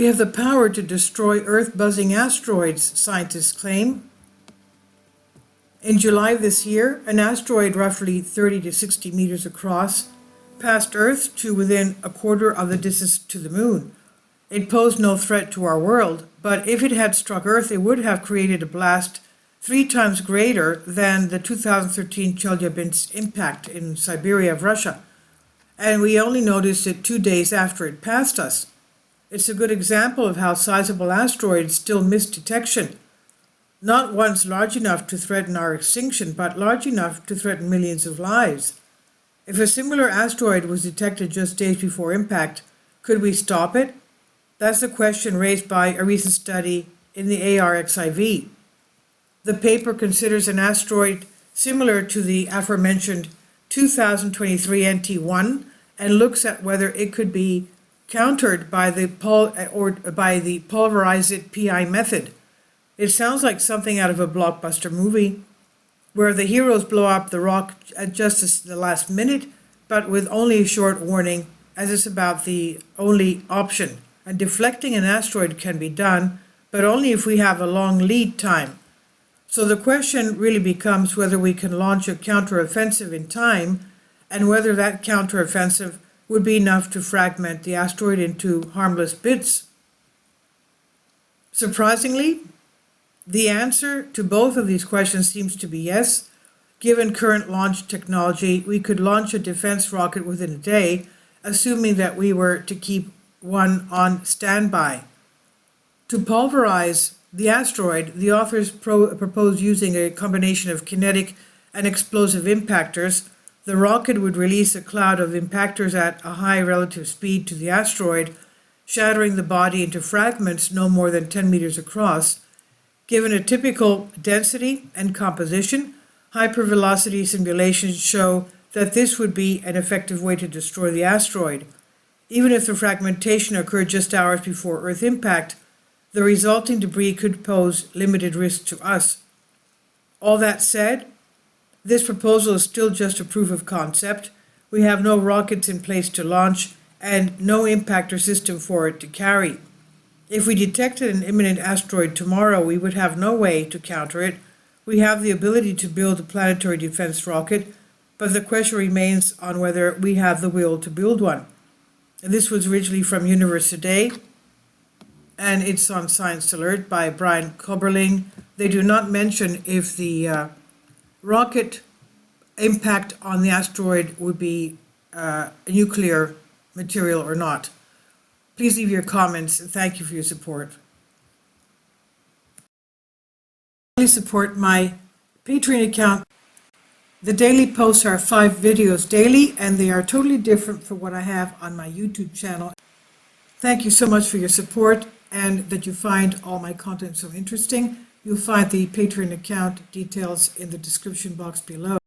We have the power to destroy Earth-buzzing asteroids, scientists claim. In July of this year, an asteroid roughly 30 to 60 meters across passed Earth to within a quarter of the distance to the Moon. It posed no threat to our world, but if it had struck Earth, it would have created a blast 3 times greater than the 2013 Chelyabinsk impact in Siberia of Russia. And we only noticed it 2 days after it passed us. It's a good example of how sizable asteroids still miss detection. Not ones large enough to threaten our extinction, but large enough to threaten millions of lives. If a similar asteroid was detected just days before impact, could we stop it? That's the question raised by a recent study in the ARXIV. The paper considers an asteroid similar to the aforementioned 2023 NT1 and looks at whether it could be countered by the pulverize it PI method. It sounds like something out of a blockbuster movie, where the heroes blow up the rock at just the last minute, but with only a short warning, as it's about the only option. And deflecting an asteroid can be done, but only if we have a long lead time. So the question really becomes whether we can launch a counteroffensive in time, and whether that counteroffensive would be enough to fragment the asteroid into harmless bits. Surprisingly, the answer to both of these questions seems to be yes. Given current launch technology, we could launch a defense rocket within a day, assuming that we were to keep one on standby. To pulverize the asteroid, the authors propose using a combination of kinetic and explosive impactors. The rocket would release a cloud of impactors at a high relative speed to the asteroid, shattering the body into fragments no more than 10 meters across. Given a typical density and composition, hypervelocity simulations show that this would be an effective way to destroy the asteroid. Even if the fragmentation occurred just hours before Earth impact, the resulting debris could pose limited risk to us. All that said, this proposal is still just a proof of concept. We have no rockets in place to launch and no impactor system for it to carry. If we detected an imminent asteroid tomorrow, we would have no way to counter it. We have the ability to build a planetary defense rocket, but the question remains on whether we have the will to build one. And this was originally from Universe Today, and it's on Science Alert by Brian Koberling. They do not mention if the rocket impact on the asteroid would be nuclear material or not. Please leave your comments, and thank you for your support. Please support my Patreon account. The daily posts are 5 videos daily, and they are totally different from what I have on my YouTube channel. Thank you so much for your support, and that you find all my content so interesting. You'll find the Patreon account details in the description box below.